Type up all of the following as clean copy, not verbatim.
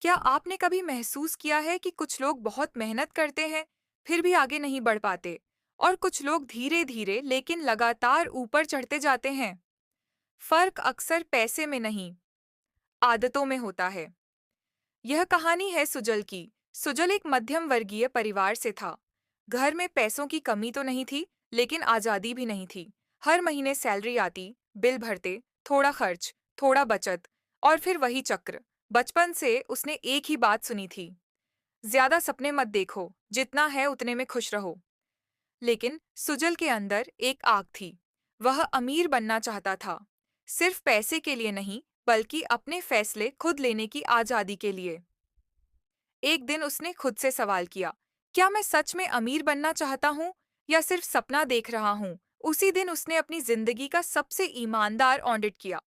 क्या आपने कभी महसूस किया है कि कुछ लोग बहुत मेहनत करते हैं, फिर भी आगे नहीं बढ़ पाते, और कुछ लोग धीरे-धीरे लेकिन लगातार ऊपर चढ़ते जाते हैं? फर्क अक्सर पैसे में नहीं, आदतों में होता है। यह कहानी है सुजल की। सुजल एक मध्यम वर्गीय परिवार से था। घर में पैसों की कमी तो नहीं थी, लेकिन आजादी भी नहीं थी। हर महीने सैलरी आती, बिल भरते, थोड़ा खर्च, थोड़ा बचत, और फिर वही चक्र। बचपन से उसने एक ही बात सुनी थी, ज्यादा सपने मत देखो, जितना है उतने में खुश रहो। लेकिन सुजल के अंदर एक आग थी। वह अमीर बनना चाहता था, सिर्फ पैसे के लिए नहीं, बल्कि अपने फैसले खुद लेने की आजादी के लिए। एक दिन उसने खुद से सवाल किया, क्या मैं सच में अमीर बनना चाहता हूँ या सिर्फ सपना देख रहा हूँ? उसी दिन उसने अपनी जिंदगी का सबसे ईमानदार ऑडिट किया।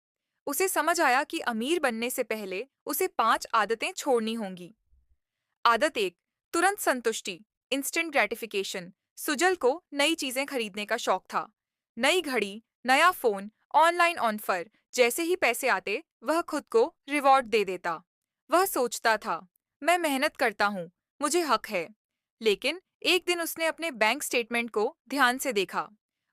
उसे समझ आया कि अमीर बनने से पहले उसे 5 आदतें छोड़नी होंगी। आदत 1, तुरंत संतुष्टि, इंस्टेंट ग्रेटिफिकेशन। सुजल को नई चीजें खरीदने का शौक था। नई घड़ी, नया फोन, ऑनलाइन ऑफर। जैसे ही पैसे आते, वह खुद को रिवॉर्ड दे देता। वह सोचता था, मैं मेहनत करता हूँ, मुझे हक है। लेकिन एक दिन उसने अपने बैंक स्टेटमेंट को ध्यान से देखा।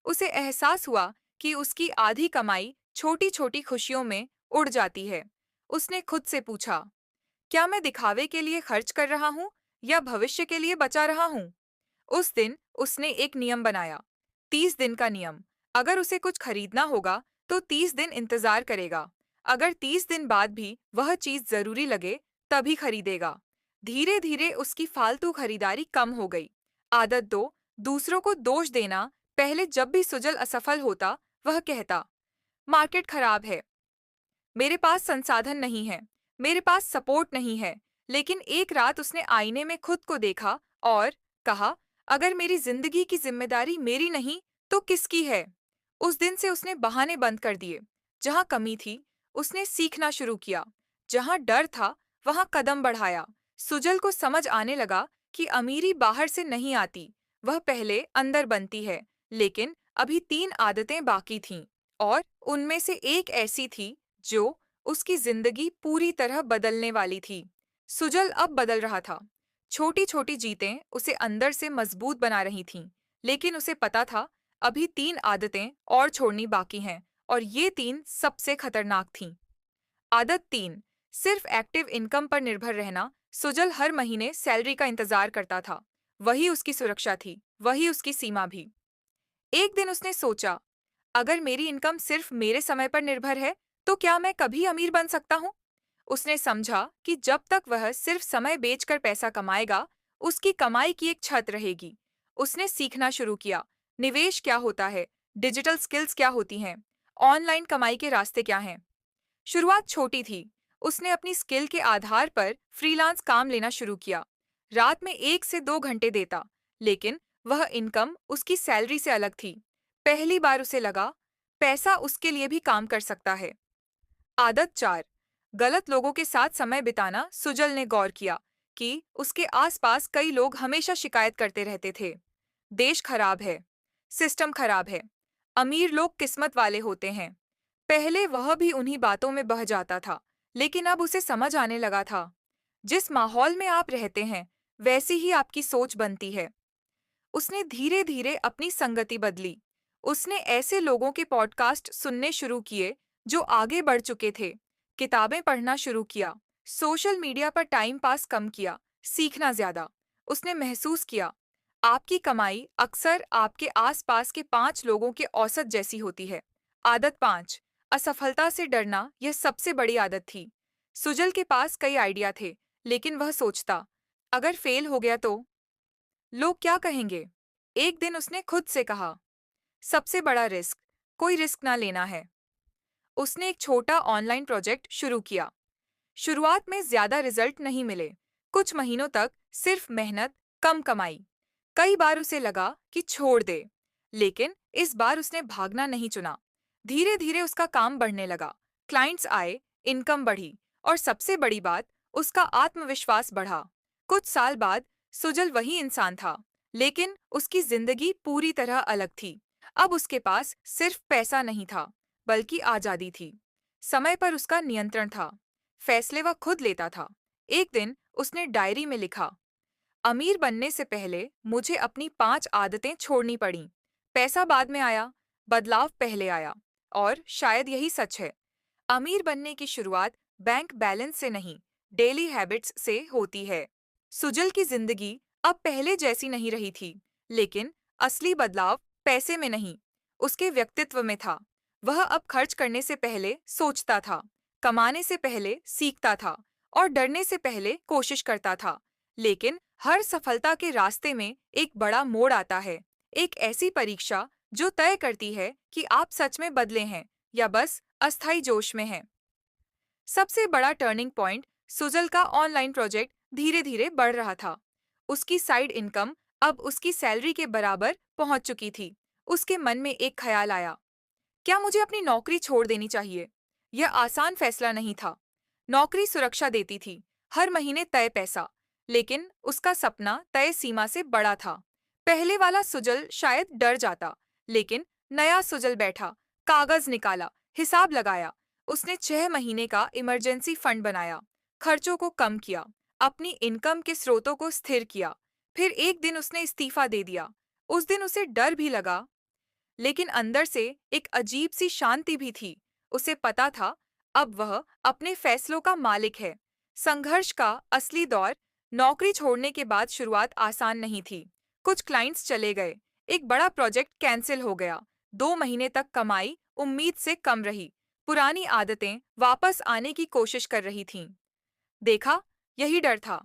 उसे एहसास हुआ कि उसकी आधी कमाई छोटी छोटी खुशियों में उड़ जाती है। उसने खुद से पूछा, क्या मैं दिखावे के लिए खर्च कर रहा हूँ या भविष्य के लिए बचा रहा हूँ? उस दिन उसने एक नियम बनाया, 30 दिन का नियम। अगर उसे कुछ खरीदना होगा तो 30 दिन इंतजार करेगा। अगर 30 दिन बाद भी वह चीज जरूरी लगे, तभी खरीदेगा। धीरे धीरे उसकी फालतू खरीदारी कम हो गई। आदत 2, दूसरों को दोष देना। पहले जब भी सुजल असफल होता, वह कहता, मार्केट खराब है, मेरे पास संसाधन नहीं है, मेरे पास सपोर्ट नहीं है। लेकिन एक रात उसने आईने में खुद को देखा और कहा, अगर मेरी जिंदगी की जिम्मेदारी मेरी नहीं, तो किसकी है? उस दिन से उसने बहाने बंद कर दिए। जहाँ कमी थी, उसने सीखना शुरू किया। जहाँ डर था, वहाँ कदम बढ़ाया। सुजल को समझ आने लगा कि अमीरी बाहर से नहीं आती, वह पहले अंदर बनती है। लेकिन अभी 3 आदतें बाकी थीं, और उनमें से एक ऐसी थी जो उसकी जिंदगी पूरी तरह बदलने वाली थी। सुजल अब बदल रहा था। छोटी छोटी जीतें उसे अंदर से मजबूत बना रही थीं, लेकिन उसे पता था, अभी 3 आदतें और छोड़नी बाकी हैं, और ये 3 सबसे खतरनाक थीं। आदत 3, सिर्फ एक्टिव इनकम पर निर्भर रहना। सुजल हर महीने सैलरी का इंतजार करता था। वही उसकी सुरक्षा थी, वही उसकी सीमा भी। एक दिन उसने सोचा, अगर मेरी इनकम सिर्फ मेरे समय पर निर्भर है, तो क्या मैं कभी अमीर बन सकता हूँ? उसने समझा कि जब तक वह सिर्फ समय बेचकर पैसा कमाएगा, उसकी कमाई की एक छत रहेगी। उसने सीखना शुरू किया, निवेश क्या होता है, डिजिटल स्किल्स क्या होती हैं, ऑनलाइन कमाई के रास्ते क्या हैं। शुरुआत छोटी थी। उसने अपनी स्किल के आधार पर फ्रीलांस काम लेना शुरू किया। रात में 1 से 2 घंटे देता, लेकिन वह इनकम उसकी सैलरी से अलग थी। पहली बार उसे लगा, पैसा उसके लिए भी काम कर सकता है। आदत 4, गलत लोगों के साथ समय बिताना। सुजल ने गौर किया कि उसके आसपास कई लोग हमेशा शिकायत करते रहते थे, देश खराब है, सिस्टम खराब है, अमीर लोग किस्मत वाले होते हैं। पहले वह भी उन्हीं बातों में बह जाता था, लेकिन अब उसे समझ आने लगा था, जिस माहौल में आप रहते हैं, वैसी ही आपकी सोच बनती है। उसने धीरे धीरे अपनी संगति बदली। उसने ऐसे लोगों के पॉडकास्ट सुनने शुरू किए जो आगे बढ़ चुके थे, किताबें पढ़ना शुरू किया, सोशल मीडिया पर टाइम पास कम किया, सीखना ज्यादा। उसने महसूस किया, आपकी कमाई अक्सर आपके आसपास के 5 लोगों के औसत जैसी होती है। आदत 5, असफलता से डरना। यह सबसे बड़ी आदत थी। सुजल के पास कई आइडिया थे, लेकिन वह सोचता, अगर फेल हो गया तो लोग क्या कहेंगे? एक दिन उसने खुद से कहा, सबसे बड़ा रिस्क, कोई रिस्क ना लेना है। उसने एक छोटा ऑनलाइन प्रोजेक्ट शुरू किया। शुरुआत में ज्यादा रिजल्ट नहीं मिले। कुछ महीनों तक सिर्फ मेहनत, कम कमाई। कई बार उसे लगा कि छोड़ दे, लेकिन इस बार उसने भागना नहीं चुना। धीरे धीरे उसका काम बढ़ने लगा, क्लाइंट्स आए, इनकम बढ़ी, और सबसे बड़ी बात, उसका आत्मविश्वास बढ़ा। कुछ साल बाद सुजल वही इंसान था, लेकिन उसकी जिंदगी पूरी तरह अलग थी। अब उसके पास सिर्फ पैसा नहीं था, बल्कि आजादी थी। समय पर उसका नियंत्रण था, फैसले वह खुद लेता था। एक दिन उसने डायरी में लिखा, अमीर बनने से पहले मुझे अपनी 5 आदतें छोड़नी पड़ीं। पैसा बाद में आया, बदलाव पहले आया। और शायद यही सच है। अमीर बनने की शुरुआत बैंक बैलेंस से नहीं, डेली हैबिट्स से होती है। सुजल की जिंदगी अब पहले जैसी नहीं रही थी, लेकिन असली बदलाव पैसे में नहीं, उसके व्यक्तित्व में था। वह अब खर्च करने से पहले सोचता था, कमाने से पहले सीखता था और डरने से पहले कोशिश करता था। लेकिन हर सफलता के रास्ते में एक बड़ा मोड़ आता है, एक ऐसी परीक्षा जो तय करती है कि आप सच में बदले हैं या बस अस्थायी जोश में हैं। सबसे बड़ा टर्निंग पॉइंट सुजल का ऑनलाइन प्रोजेक्ट धीरे धीरे बढ़ रहा था। उसकी साइड इनकम अब उसकी सैलरी के बराबर पहुंच चुकी थी। उसके मन में एक ख्याल आया, क्या मुझे अपनी नौकरी छोड़ देनी चाहिए? यह आसान फैसला नहीं था। नौकरी सुरक्षा देती थी, हर महीने तय पैसा, लेकिन उसका सपना तय सीमा से बड़ा था। पहले वाला सुजल शायद डर जाता, लेकिन नया सुजल बैठा, कागज निकाला, हिसाब लगाया। उसने 6 महीने का इमरजेंसी फंड बनाया, खर्चों को कम किया, अपनी इनकम के स्रोतों को स्थिर किया। फिर एक दिन उसने इस्तीफा दे दिया। उस दिन उसे डर भी लगा, लेकिन अंदर से एक अजीब सी शांति भी थी। उसे पता था अब वह अपने फैसलों का मालिक है। संघर्ष का असली दौर नौकरी छोड़ने के बाद शुरुआत आसान नहीं थी। कुछ क्लाइंट्स चले गए, एक बड़ा प्रोजेक्ट कैंसिल हो गया, 2 महीने तक कमाई उम्मीद से कम रही, पुरानी आदतें वापस आने की कोशिश कर रही थीं। देखा, यही डर था।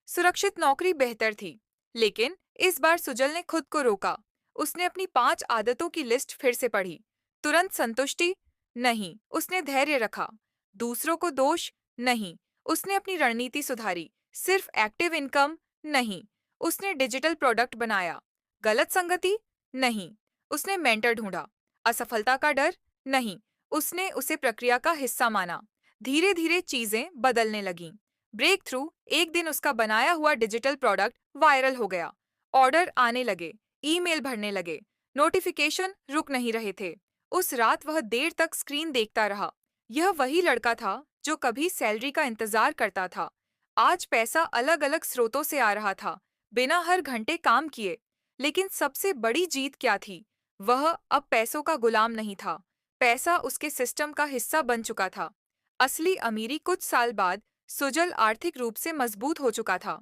सुरक्षित नौकरी बेहतर थी, लेकिन इस बार सुजल ने खुद को रोका। उसने अपनी 5 आदतों की लिस्ट फिर से पढ़ी। तुरंत संतुष्टि? नहीं, उसने धैर्य रखा। दूसरों को दोष? नहीं, उसने अपनी रणनीति सुधारी। सिर्फ एक्टिव इनकम? नहीं, उसने डिजिटल प्रोडक्ट बनाया। गलत संगति? नहीं, उसने मेंटर ढूंढा। असफलता का डर? नहीं, उसने उसे प्रक्रिया का हिस्सा माना। धीरे धीरे चीजें बदलने लगीं। ब्रेक थ्रू, एक दिन उसका बनाया हुआ डिजिटल प्रोडक्ट वायरल हो गया। ऑर्डर आने लगे, ईमेल भरने लगे, नोटिफिकेशन रुक नहीं रहे थे। उस रात वह देर तक स्क्रीन देखता रहा। यह वही लड़का था जो कभी सैलरी का इंतजार करता था। आज पैसा अलग अलग स्रोतों से आ रहा था, बिना हर घंटे काम किए। लेकिन सबसे बड़ी जीत क्या थी? वह अब पैसों का गुलाम नहीं था, पैसा उसके सिस्टम का हिस्सा बन चुका था। असली अमीरी कुछ साल बाद सुजल आर्थिक रूप से मजबूत हो चुका था।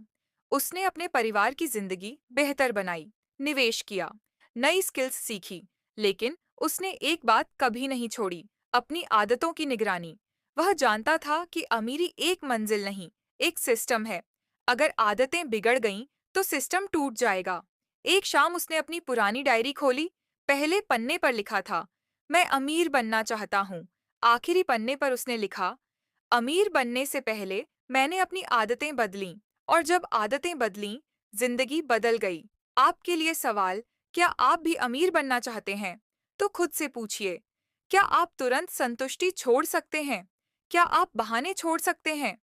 उसने अपने परिवार की जिंदगी बेहतर बनाई, निवेश किया, नई स्किल्स सीखी, लेकिन उसने एक बात कभी नहीं छोड़ी, अपनी आदतों की निगरानी। वह जानता था कि अमीरी एक मंजिल नहीं, एक सिस्टम है। अगर आदतें बिगड़ गईं, तो सिस्टम टूट जाएगा। एक शाम उसने अपनी पुरानी डायरी खोली। पहले पन्ने पर लिखा था, मैं अमीर बनना चाहता हूँ। आखिरी पन्ने पर उसने लिखा, अमीर बनने से पहले मैंने अपनी आदतें बदलीं, और जब आदतें बदलीं, जिंदगी बदल गई। आपके लिए सवाल, क्या आप भी अमीर बनना चाहते हैं? तो खुद से पूछिए, क्या आप तुरंत संतुष्टि छोड़ सकते हैं? क्या आप बहाने छोड़ सकते हैं?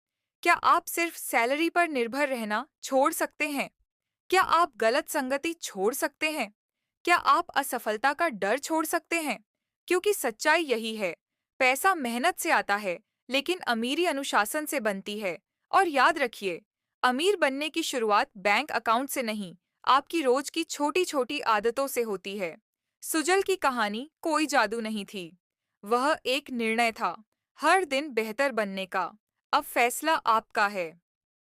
क्या आप सिर्फ सैलरी पर निर्भर रहना छोड़ सकते हैं? क्या आप गलत संगति छोड़ सकते हैं? क्या आप असफलता का डर छोड़ सकते हैं? क्योंकि सच्चाई यही है, पैसा मेहनत से आता है, लेकिन अमीरी अनुशासन से बनती है। और याद रखिए, अमीर बनने की शुरुआत बैंक अकाउंट से नहीं, आपकी रोज की छोटी छोटी आदतों से होती है। सुजल की कहानी कोई जादू नहीं थी, वह एक निर्णय था, हर दिन बेहतर बनने का। अब फैसला आपका है।